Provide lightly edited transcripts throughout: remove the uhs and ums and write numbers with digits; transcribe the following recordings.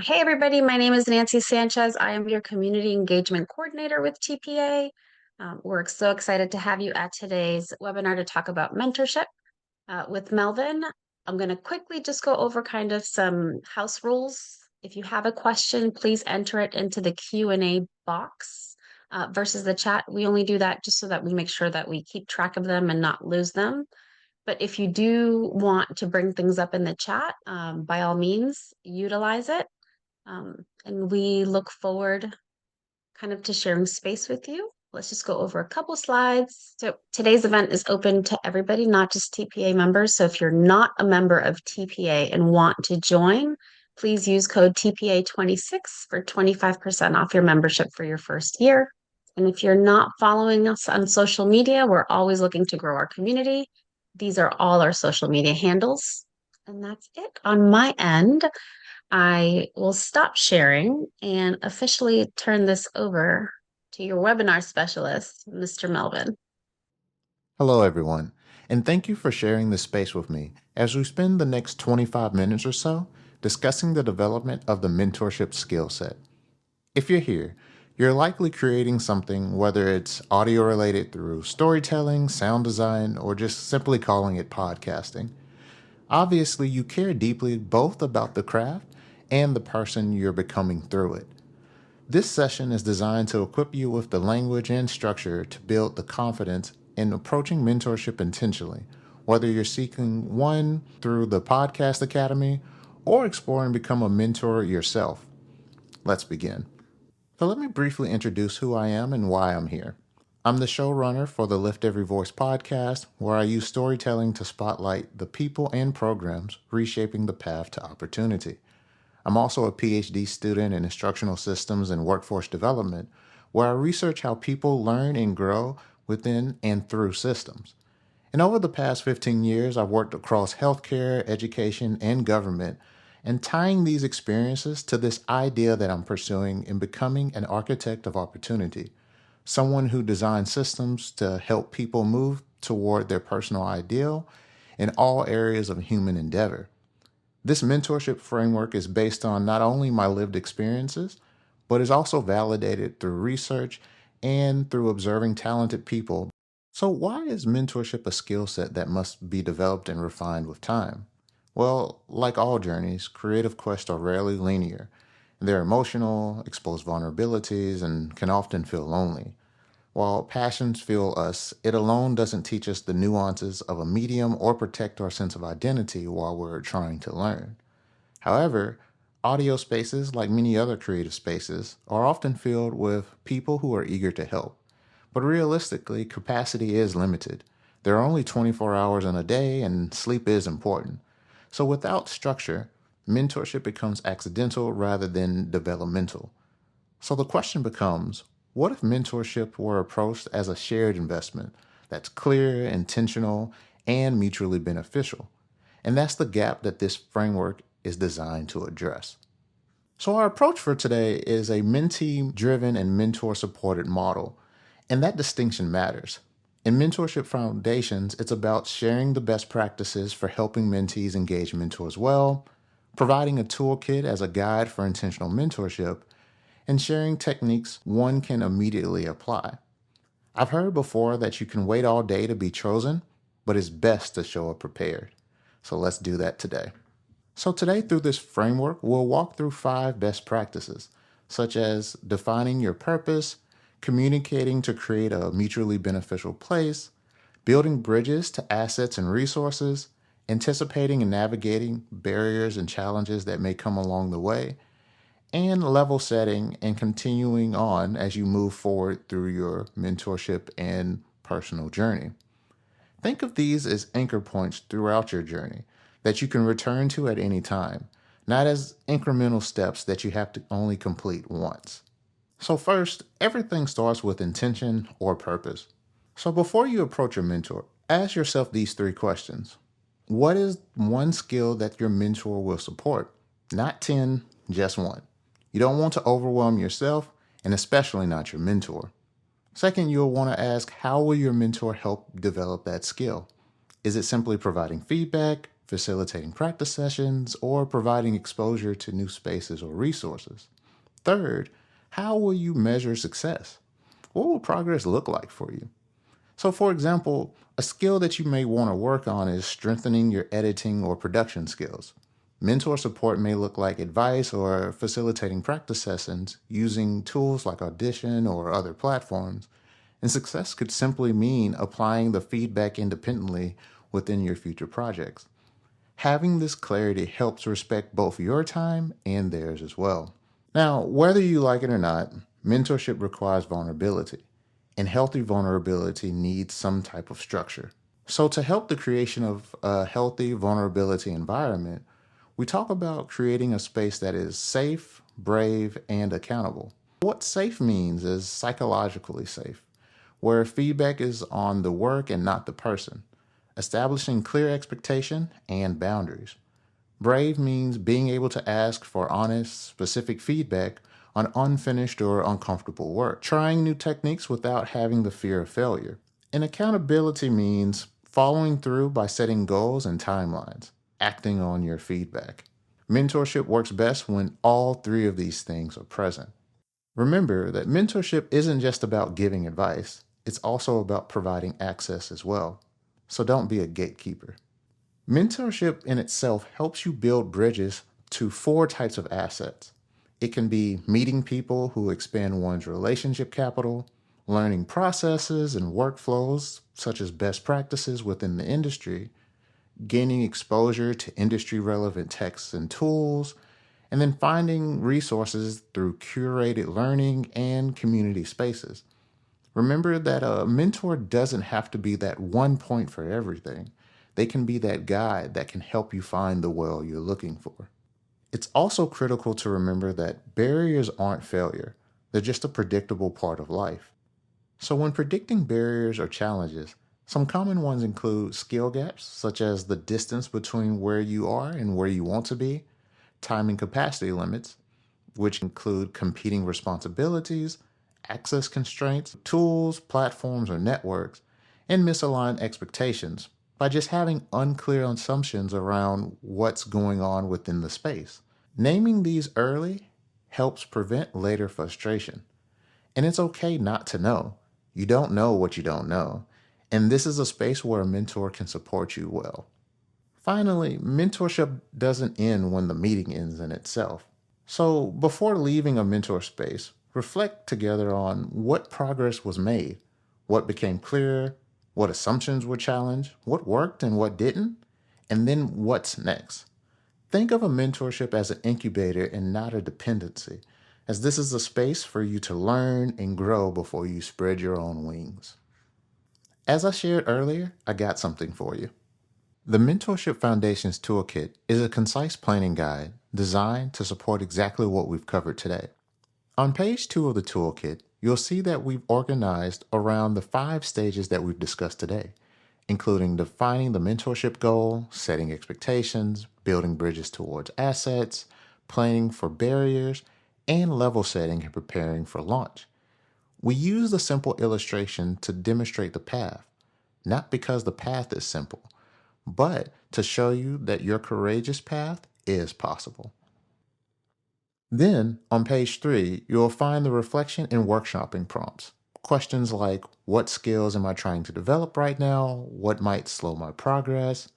Hey everybody, my name is Nancy Sanchez. I am your Community Engagement Coordinator with TPA. We're so excited to have you at today's webinar to talk about mentorship with Melvin. I'm going to quickly just go over kind of some house rules. If you have a question, please enter it into the Q&A box versus the chat. We only do that just so that we make sure that we keep track of them and not lose them. But if you do want to bring things up in the chat, by all means, utilize it. And we look forward kind of to sharing space with you. Let's just go over a couple slides. So today's event is open to everybody, not just TPA members. So if you're not a member of TPA and want to join, please use code TPA26 for 25% off your membership for your first year. And if you're not following us on social media, we're always looking to grow our community. These are all our social media handles. And that's it on my end. I will stop sharing and officially turn this over to your webinar specialist, Mr. Melvin. Hello, everyone, and thank you for sharing this space with me as we spend the next 25 minutes or so discussing the development of the mentorship skill set. If you're here, you're likely creating something, whether it's audio related through storytelling, sound design, or just simply calling it podcasting. Obviously, you care deeply both about the craft and the person you're becoming through it. This session is designed to equip you with the language and structure to build the confidence in approaching mentorship intentionally, whether you're seeking one through the Podcast Academy or exploring become a mentor yourself. Let's begin. So let me briefly introduce who I am and why I'm here. I'm the showrunner for the Lift Every Voice podcast, where I use storytelling to spotlight the people and programs reshaping the path to opportunity. I'm also a PhD student in instructional systems and workforce development, where I research how people learn and grow within and through systems. And over the past 15 years, I've worked across healthcare, education, and government, and tying these experiences to this idea that I'm pursuing in becoming an architect of opportunity, someone who designs systems to help people move toward their personal ideal in all areas of human endeavor. This mentorship framework is based on not only my lived experiences, but is also validated through research and through observing talented people. So, why is mentorship a skill set that must be developed and refined with time? Well, like all journeys, creative quests are rarely linear. They're emotional, expose vulnerabilities, and can often feel lonely. While passions fuel us, it alone doesn't teach us the nuances of a medium or protect our sense of identity while we're trying to learn. However, audio spaces, like many other creative spaces, are often filled with people who are eager to help. But realistically, capacity is limited. There are only 24 hours in a day, and sleep is important. So without structure, mentorship becomes accidental rather than developmental. So the question becomes, what if mentorship were approached as a shared investment that's clear, intentional, and mutually beneficial? And that's the gap that this framework is designed to address. So our approach for today is a mentee-driven and mentor-supported model, and that distinction matters. In Mentorship Foundations, it's about sharing the best practices for helping mentees engage mentors well, providing a toolkit as a guide for intentional mentorship, and sharing techniques one can immediately apply. I've heard before that you can wait all day to be chosen, but it's best to show up prepared. So let's do that today. So today, through this framework, we'll walk through 5 best practices, such as defining your purpose, communicating to create a mutually beneficial place, building bridges to assets and resources, anticipating and navigating barriers and challenges that may come along the way, and level setting and continuing on as you move forward through your mentorship and personal journey. Think of these as anchor points throughout your journey that you can return to at any time, not as incremental steps that you have to only complete once. So, first, everything starts with intention or purpose. So, before you approach your mentor, ask yourself these 3 questions. What is one skill that your mentor will support? Not 10, just one. You don't want to overwhelm yourself, and especially not your mentor. Second, you'll want to ask, how will your mentor help develop that skill? Is it simply providing feedback, facilitating practice sessions, or providing exposure to new spaces or resources? Third, how will you measure success? What will progress look like for you? So, for example, a skill that you may want to work on is strengthening your editing or production skills. Mentor support may look like advice or facilitating practice sessions using tools like Audition or other platforms. And success could simply mean applying the feedback independently within your future projects. Having this clarity helps respect both your time and theirs as well. Now, whether you like it or not, mentorship requires vulnerability, and healthy vulnerability needs some type of structure. So, to help the creation of a healthy vulnerability environment, we talk about creating a space that is safe, brave, and accountable. What safe means is psychologically safe, where feedback is on the work and not the person, establishing clear expectation and boundaries. Brave means being able to ask for honest, specific feedback on unfinished or uncomfortable work, trying new techniques without having the fear of failure. And accountability means following through by setting goals and timelines, acting on your feedback. Mentorship works best when all three of these things are present. Remember that mentorship isn't just about giving advice, it's also about providing access as well. So don't be a gatekeeper. Mentorship in itself helps you build bridges to four types of assets. It can be meeting people who expand one's relationship capital, learning processes and workflows such as best practices within the industry, gaining exposure to industry relevant texts and tools, and then finding resources through curated learning and community spaces. Remember that a mentor doesn't have to be that one point for everything. They can be that guide that can help you find the well you're looking for. It's also critical to remember that barriers aren't failure, they're just a predictable part of life. So, when predicting barriers or challenges, some common ones include skill gaps, such as the distance between where you are and where you want to be, time and capacity limits, which include competing responsibilities, access constraints, tools, platforms, or networks, and misaligned expectations by just having unclear assumptions around what's going on within the space. Naming these early helps prevent later frustration. And it's okay not to know. You don't know what you don't know. And this is a space where a mentor can support you well. Finally, mentorship doesn't end when the meeting ends in itself. So, before leaving a mentor space, reflect together on what progress was made, what became clear, what assumptions were challenged, what worked and what didn't, and then what's next. Think of a mentorship as an incubator and not a dependency, as this is a space for you to learn and grow before you spread your own wings. As I shared earlier, I got something for you. The Mentorship Foundations Toolkit is a concise planning guide designed to support exactly what we've covered today. On page 2 of the toolkit, you'll see that we've organized around the 5 stages that we've discussed today, including defining the mentorship goal, setting expectations, building bridges towards assets, planning for barriers, and level setting and preparing for launch. We use the simple illustration to demonstrate the path, not because the path is simple, but to show you that your courageous path is possible. Then, on page 3, you'll find the reflection and workshopping prompts. Questions like, what skills am I trying to develop right now? What might slow my progress?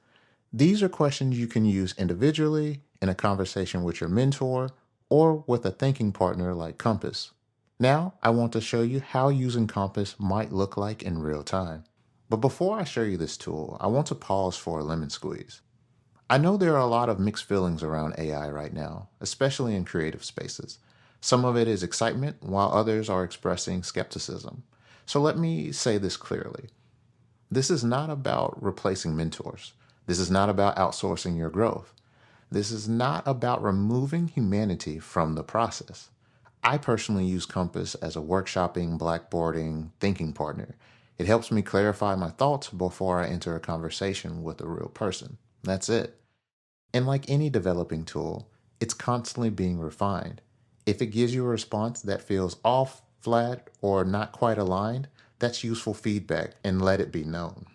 These are questions you can use individually, in a conversation with your mentor, or with a thinking partner like Compass. Now, I want to show you how using Compass might look like in real time. But before I show you this tool, I want to pause for a lemon squeeze. I know there are a lot of mixed feelings around AI right now, especially in creative spaces. Some of it is excitement, while others are expressing skepticism. So let me say this clearly. This is not about replacing mentors. This is not about outsourcing your growth. This is not about removing humanity from the process. I personally use Compass as a workshopping, blackboarding, thinking partner. It helps me clarify my thoughts before I enter a conversation with a real person. That's it. And like any developing tool, it's constantly being refined. If it gives you a response that feels off, flat, or not quite aligned, that's useful feedback and let it be known.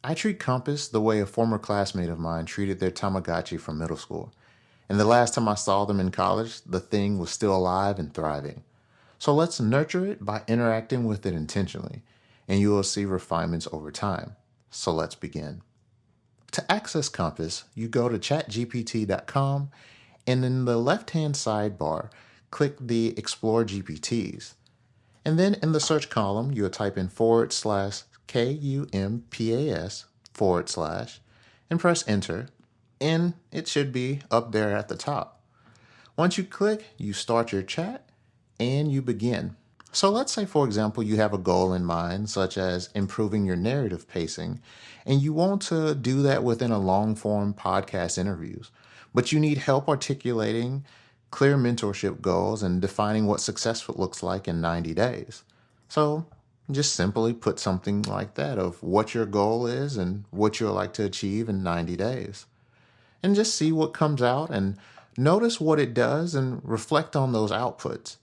I treat Compass the way a former classmate of mine treated their Tamagotchi from middle school. And the last time I saw them in college, the thing was still alive and thriving. So let's nurture it by interacting with it intentionally, and you will see refinements over time. So let's begin. To access Compass, you go to chatgpt.com and in the left hand sidebar, click the Explore GPTs. And then in the search column, you'll type in /KUMPAS and press enter, and it should be up there at the top. Once you click, you start your chat and you begin. So let's say, for example, you have a goal in mind, such as improving your narrative pacing, and you want to do that within a long form podcast interviews, but you need help articulating clear mentorship goals and defining what success looks like in 90 days. So just simply put something like that of what your goal is and what you'd like to achieve in 90 days and just see what comes out and notice what it does and reflect on those outputs.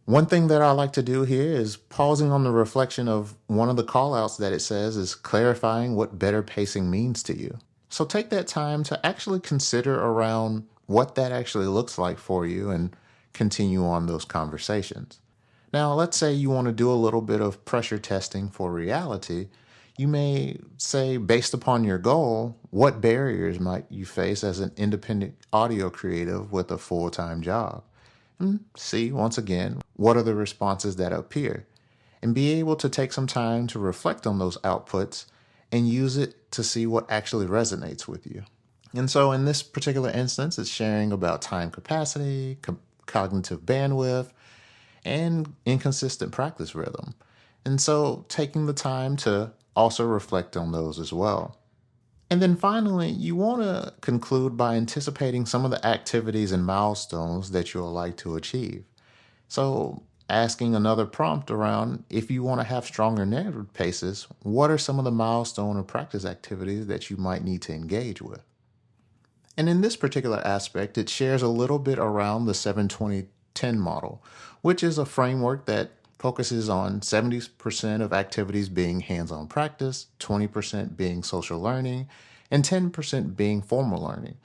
One thing that I like to do here is pausing on the reflection of one of the callouts that it says is clarifying what better pacing means to you. So take that time to actually consider around what that actually looks like for you and continue on those conversations. Now, let's say you want to do a little bit of pressure testing for reality. You may say, based upon your goal, what barriers might you face as an independent audio creative with a full time job? And see, once again, what are the responses that appear? And be able to take some time to reflect on those outputs and use it to see what actually resonates with you. And so, in this particular instance, it's sharing about time capacity, cognitive bandwidth, and inconsistent practice rhythm. And so taking the time to also reflect on those as well. And then finally, you want to conclude by anticipating some of the activities and milestones that you'll like to achieve. So, asking another prompt around if you want to have stronger narrative paces, what are some of the milestone or practice activities that you might need to engage with? And in this particular aspect, it shares a little bit around the 7-20-10 model, which is a framework that focuses on 70% of activities being hands on practice, 20% being social learning, and 10% being formal learning,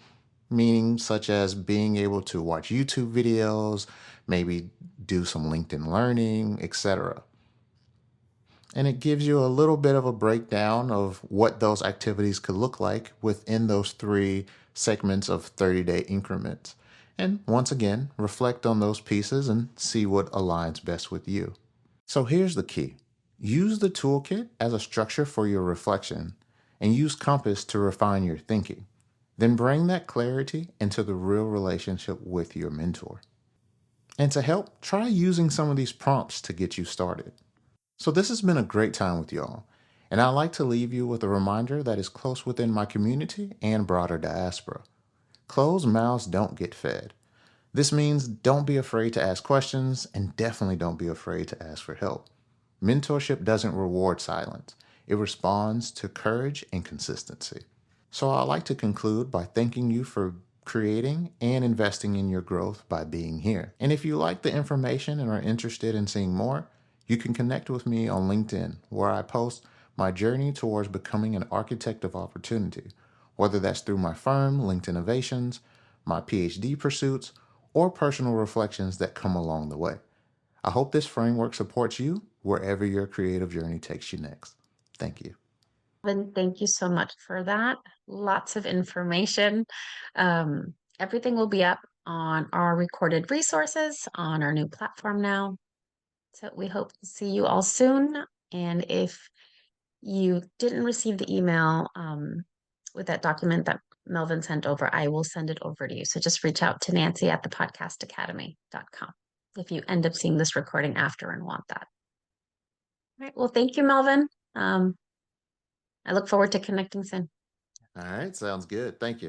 meaning such as being able to watch YouTube videos, maybe do some LinkedIn learning, etc. And it gives you a little bit of a breakdown of what those activities could look like within those three segments of 30-day increments. And once again, reflect on those pieces and see what aligns best with you. So here's the key. Use the toolkit as a structure for your reflection and use Compass to refine your thinking. Then bring that clarity into the real relationship with your mentor. And to help, try using some of these prompts to get you started. So this has been a great time with y'all, and I'd like to leave you with a reminder that is close within my community and broader diaspora. Closed mouths don't get fed. This means don't be afraid to ask questions and definitely don't be afraid to ask for help. Mentorship doesn't reward silence. It responds to courage and consistency. So I'd like to conclude by thanking you for creating and investing in your growth by being here. And if you like the information and are interested in seeing more, you can connect with me on LinkedIn, where I post my journey towards becoming an architect of opportunity, whether that's through my firm, Linked Innovations, my PhD pursuits, or personal reflections that come along the way. I hope this framework supports you wherever your creative journey takes you next. Thank you. And thank you so much for that. Lots of information. Everything will be up on our recorded resources on our new platform now. So we hope to see you all soon. And if you didn't receive the email with that document that Melvin sent over, I will send it over to you. So just reach out to Nancy at thepodcastacademy.com if you end up seeing this recording after and want that. All right. Well, thank you, Melvin. I look forward to connecting soon. All right, sounds good. Thank you.